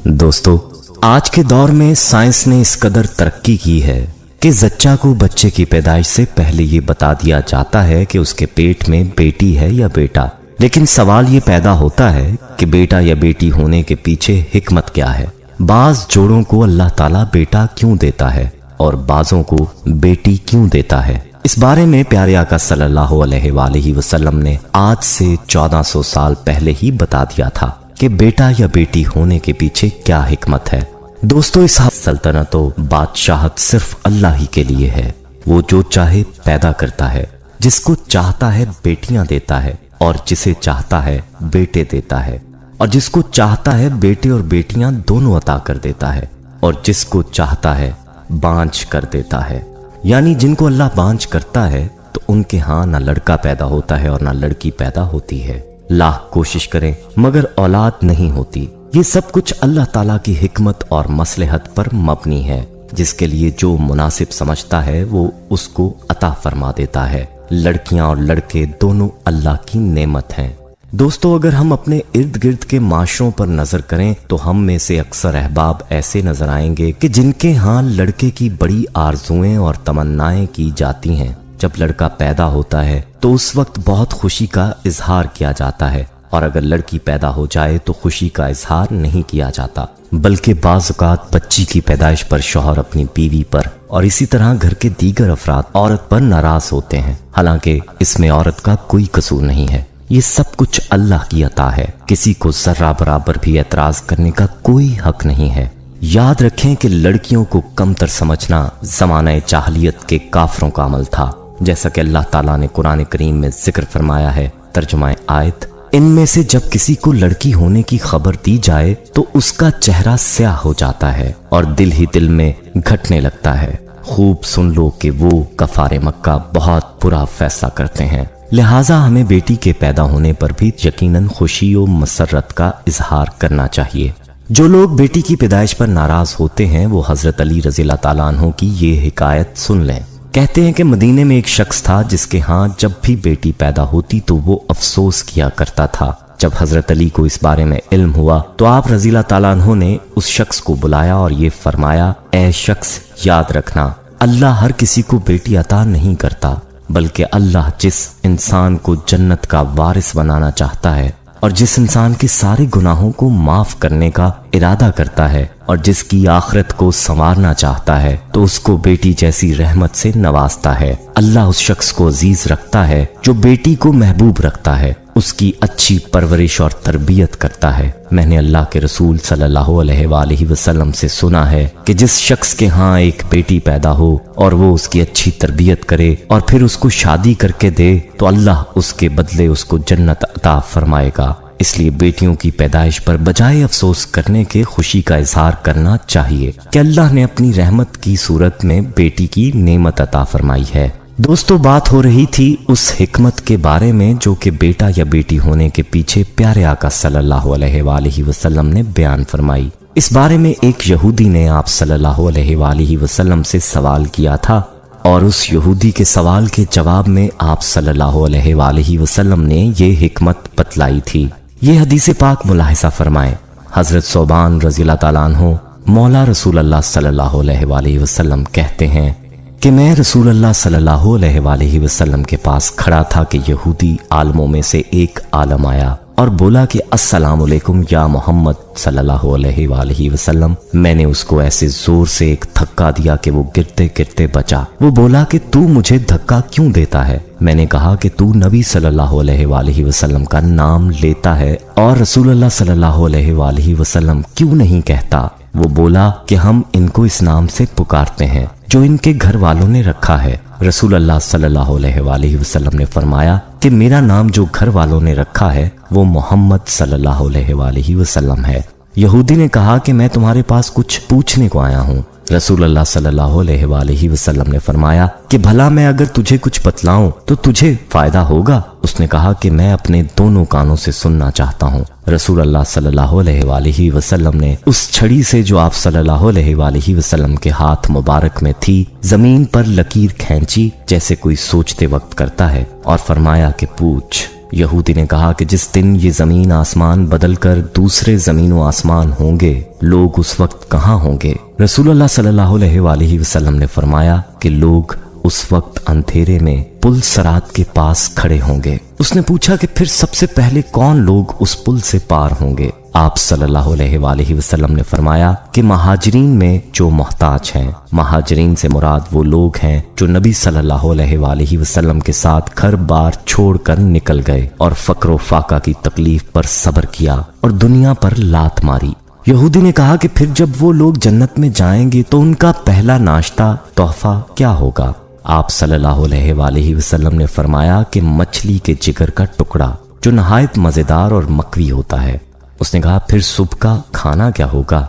दोस्तों, आज के दौर में साइंस ने इस कदर तरक्की की है कि जच्चा को बच्चे की पैदाइश से पहले ये बता दिया जाता है कि उसके पेट में बेटी है या बेटा। लेकिन सवाल ये पैदा होता है कि बेटा या बेटी होने के पीछे हिकमत क्या है। बाज जोड़ों को अल्लाह ताला बेटा क्यों देता है और बाजों को बेटी क्यों देता है, इस बारे में प्यारे आका सल्लल्लाहु अलैहि वसल्लम ने आज से 1400 साल पहले ही बता दिया था कि बेटा या बेटी होने के पीछे क्या हिकमत है। दोस्तों, इस सल्तनत बादशाहत सिर्फ अल्लाह ही के लिए है। वो जो चाहे पैदा करता है, जिसको चाहता है बेटियां देता है और जिसे चाहता है बेटे देता है, और जिसको चाहता है बेटे और बेटियां दोनों अता कर देता है, और जिसको चाहता है बांझ कर देता है। यानी जिनको अल्लाह बांझ करता है तो उनके यहाँ ना लड़का पैदा होता है और ना लड़की पैदा होती है। लाख कोशिश करें मगर औलाद नहीं होती। ये सब कुछ अल्लाह ताला की हिकमत और मसलहत पर मबनी है। जिसके लिए जो मुनासिब समझता है वो उसको अता फरमा देता है। लड़कियां और लड़के दोनों अल्लाह की नेमत हैं। दोस्तों, अगर हम अपने इर्द गिर्द के माशरों पर नजर करें तो हम में से अक्सर अहबाब ऐसे नजर आएंगे कि जिनके यहाँ लड़के की बड़ी आरजुएं और तमन्नाएं की जाती हैं। जब लड़का पैदा होता है तो उस वक्त बहुत खुशी का इजहार किया जाता है, और अगर लड़की पैदा हो जाए तो खुशी का इजहार नहीं किया जाता, बल्कि बाज़ औक़ात बच्ची की पैदाइश पर शौहर अपनी बीवी पर और इसी तरह घर के दीगर अफराद औरत पर नाराज होते हैं। हालांकि इसमें औरत का कोई कसूर नहीं है। ये सब कुछ अल्लाह की अता है। किसी को जर्रा बराबर भी एतराज करने का कोई हक नहीं है। याद रखें कि लड़कियों को कमतर समझना ज़माने जाहिलियत के काफरों का अमल था। जैसा कि अल्लाह ताला ने कुरान करीम में जिक्र फरमाया है, तर्जुमा आयत, इनमें से जब किसी को लड़की होने की खबर दी जाए तो उसका चेहरा स्याह हो जाता है और दिल ही दिल में घटने लगता है। खूब सुन लो कि वो कफारे मक्का बहुत बुरा फैसला करते हैं। लिहाजा हमें बेटी के पैदा होने पर भी यकीनन खुशी और मसरत का इजहार करना चाहिए। जो लोग बेटी की पैदाइश पर नाराज होते हैं वो हजरत अली रज़ियल्लाहु ताला अन्हु की ये हिकायत सुन लें। कहते हैं कि मदीने में एक शख्स था जिसके यहाँ जब भी बेटी पैदा होती तो वो अफसोस किया करता था। जब हजरत अली को इस बारे में इल्म हुआ तो आप रज़ियल्लाहु ताला अन्हु ने उस शख्स को बुलाया और ये फरमाया, ऐ शख्स, याद रखना अल्लाह हर किसी को बेटी अता नहीं करता, बल्कि अल्लाह जिस इंसान को जन्नत का वारिस बनाना चाहता है और जिस इंसान के सारे गुनाहों को माफ करने का इरादा करता है और जिसकी आखिरत को संवारना चाहता है तो उसको बेटी जैसी रहमत से नवाजता है। अल्लाह उस शख्स को अजीज रखता है जो बेटी को महबूब रखता है, उसकी अच्छी परवरिश और तरबियत करता है। मैंने अल्लाह के रसूल सल्लल्लाहु अलैहि वसल्लम से सुना है कि जिस शख्स के यहाँ एक बेटी पैदा हो और वो उसकी अच्छी तरबियत करे और फिर उसको शादी करके दे तो अल्लाह उसके बदले उसको जन्नत अता फरमाएगा। इसलिए बेटियों की पैदाइश पर बजाय अफसोस करने के खुशी का इजहार करना चाहिए कि अल्लाह ने अपनी रहमत की सूरत में बेटी की नेमत अता फरमाई है। दोस्तों, बात हो रही थी उस हिकमत के बारे में जो कि बेटा या बेटी होने के पीछे प्यारे आका सल्लल्लाहु अलैहि वसल्लम ने बयान फरमाई। इस बारे में एक यहूदी ने आप सल्लल्लाहु अलैहि वसल्लम से सवाल किया था और उस यहूदी के सवाल के जवाब में आप सल्लल्लाहु अलैहि वसल्लम ने ये हिकमत बतलाई थी। ये हदीस पाक मुलाहिजा फरमाए। हजरत सोबान रज़ियल्लाहु ताला अन्हु मौला रसूल अल्लाह सल्लल्लाहु अलैहि वसल्लम कहते हैं कि मैं रसूल अल्लाह सल्लल्लाहु अलैहि वसल्लम के पास खड़ा था कि यहूदी आलमों में से एक आलम आया और बोला कि अस्सलाम वालेकुम या मोहम्मद सल्लल्लाहु अलैहि वसल्लम। मैंने उसको ऐसे जोर से एक धक्का दिया कि वो गिरते गिरते बचा। वो बोला कि तू मुझे धक्का क्यों देता है? मैंने कहा कि तू नबी सल्लल्लाहु अलैहि वसल्लम का नाम लेता है और रसूलुल्लाह सल्लल्लाहु अलैहि वसल्लम क्यों नहीं कहता? वो बोला कि हम इनको इस नाम से पुकारते हैं जो इनके घर वालों ने रखा है। रसूल अल्लाह सल्लल्लाहु अलैहि वसल्लम ने फरमाया कि मेरा नाम जो घर वालों ने रखा है वो मोहम्मद सल्लल्लाहु अलैहि वसल्लम है। यहूदी ने कहा कि मैं तुम्हारे पास कुछ पूछने को आया हूँ। रसूल अल्लाह सल्लल्लाहु अलैहि वसल्लम ने फरमाया कि भला मैं अगर तुझे कुछ बतलाऊं तो तुझे फायदा होगा? उसने कहा कि मैं अपने दोनों कानों से सुनना चाहता हूँ। रसूल अल्लाह सल्लल्लाहु अलैहि वसल्लम ने उस छड़ी से जो आप सल्लल्लाहु अलैहि वसल्लम के हाथ मुबारक में थी जमीन पर लकीर खींची जैसे कोई सोचते वक्त करता है और फरमाया कि पूछ। यहूदी ने कहा कि जिस दिन ये जमीन आसमान बदलकर दूसरे जमीन व आसमान होंगे, लोग उस वक्त कहाँ होंगे? रसूलुल्लाह सल्लल्लाहु अलैहि वसल्लम ने फरमाया कि लोग उस वक्त अंधेरे में पुल सरात के पास खड़े होंगे। उसने पूछा कि फिर सबसे पहले कौन लोग उस पुल से पार होंगे? आप सल्लल्लाहु अलैहि वसल्लम ने फरमाया कि महाजरीन में जो मोहताज हैं। महाजरीन से मुराद वो लोग हैं जो नबी सल्लल्लाहु अलैहि वसल्लम के साथ घर बार छोड़कर निकल गए और फक्र फाका की तकलीफ पर सब्र किया और दुनिया पर लात मारी। यहूदी ने कहा कि फिर जब वो लोग जन्नत में जाएंगे तो उनका पहला नाश्ता तोहफा क्या होगा? आप सल्लल्लाहु अलैहि वसल्लम ने फरमाया कि मछली के जिगर का टुकड़ा जो नहायत मजेदार और मकवी होता है। उसने कहा फिर सुबह का खाना क्या होगा?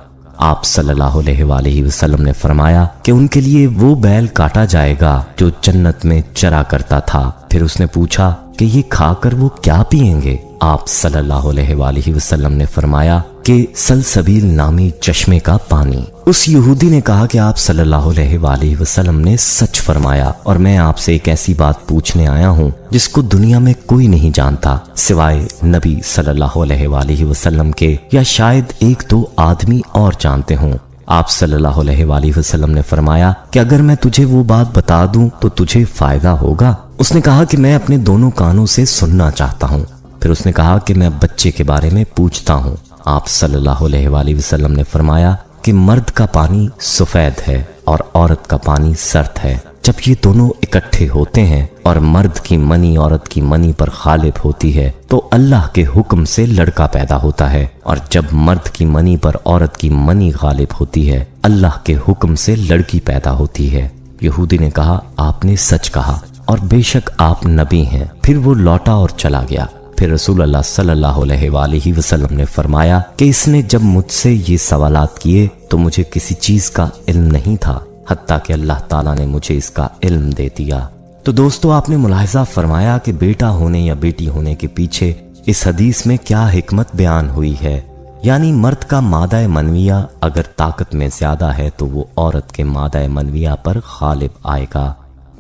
आप सल्लल्लाहु अलैहि वसल्लम ने फरमाया कि उनके लिए वो बैल काटा जाएगा जो जन्नत में चरा करता था। फिर उसने पूछा कि ये खाकर वो क्या पिएंगे? आप सल्लल्लाहु अलैहि वसल्लम ने फरमाया कि सलसबील नामी चश्मे का पानी। उस यहूदी ने कहा कि आप सल्लल्लाहु अलैहि वसल्लम ने सच फरमाया और मैं आपसे एक ऐसी बात पूछने आया हूँ जिसको दुनिया में कोई नहीं जानता सिवाय नबी सल्लल्लाहु अलैहि वसल्लम के, या शायद एक दो आदमी और जानते हों। आप सल्लल्लाहु अलैहि वसल्लम ने फरमाया कि अगर मैं तुझे वो बात बता दूं तो तुझे फायदा होगा? उसने कहा कि मैं अपने दोनों कानों से सुनना चाहता हूँ। फिर उसने कहा कि मैं बच्चे के बारे में पूछता हूँ। आप सल्लल्लाहु अलैहि वसल्लम ने फरमाया कि मर्द का पानी सफेद है और औरत का पानी सर्द है। जब ये दोनों इकट्ठे होते हैं और मर्द की मनी औरत की मनी पर गालिब होती है तो अल्लाह के हुक्म से लड़का पैदा होता है, और जब मर्द की मनी पर औरत की मनी गालिब होती है अल्लाह के हुक्म से लड़की पैदा होती है। यहूदी ने कहा आपने सच कहा और बेशक आप नबी हैं। फिर वो लौटा और चला गया। फिर रसूलुल्लाह सल्लल्लाहु अलैहि वसल्लम ने फरमाया कि इसने जब मुझसे ये सवालात किए तो मुझे किसी चीज का इल्म नहीं था, हत्ता कि अल्लाह ताला ने मुझे इसका इल्म दे दिया। तो दोस्तों, आपने मुलाहिजा फरमाया कि बेटा होने या बेटी होने के पीछे इस हदीस में क्या हिकमत बयान हुई है। यानी मर्द का मादा मनविया अगर ताकत में ज्यादा है तो वो औरत के मादा मनविया पर गालिब आएगा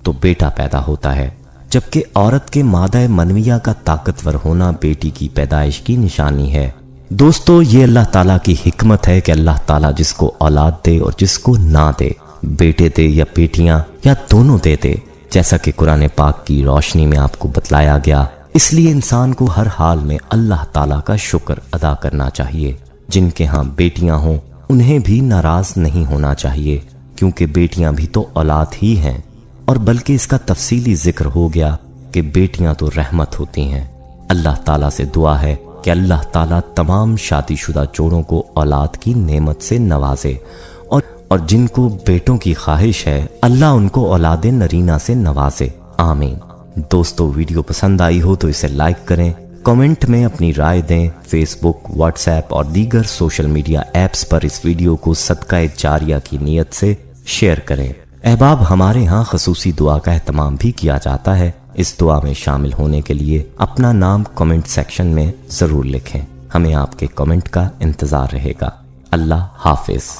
तो बेटा पैदा होता है, जबकि औरत के मादा मनविया का ताकतवर होना बेटी की पैदाइश की निशानी है। दोस्तों, ये अल्लाह ताला की हिकमत है कि अल्लाह ताला जिसको औलाद दे और जिसको ना दे, बेटे दे या बेटियां या दोनों दे दे, जैसा कि कुरान पाक की रोशनी में आपको बतलाया गया। इसलिए इंसान को हर हाल में अल्लाह ताला का शुक्र अदा करना चाहिए। जिनके यहाँ बेटियां हों उन्हें भी नाराज नहीं होना चाहिए, क्योंकि बेटियां भी तो औलाद ही हैं, और बल्कि इसका तफसीली जिक्र हो गया कि बेटियां तो रहमत होती हैं। अल्लाह ताला से दुआ है कि अल्लाह ताला तमाम शादीशुदा जोड़ों को औलाद की नेमत से नवाजे, और जिनको बेटों की ख्वाहिश है अल्लाह उनको औलाद नरीना से नवाजे। आमीन। दोस्तों, वीडियो पसंद आई हो तो इसे लाइक करें, कमेंट में अपनी राय दें। फेसबुक, व्हाट्सएप और दीगर सोशल मीडिया ऐप्स पर इस वीडियो को सदका जारिया की नीयत से शेयर करें। अहबाब, हमारे यहाँ खसूसी दुआ का एहतमाम भी किया जाता है। इस दुआ में शामिल होने के लिए अपना नाम कमेंट सेक्शन में जरूर लिखें। हमें आपके कमेंट का इंतजार रहेगा। अल्लाह हाफिज।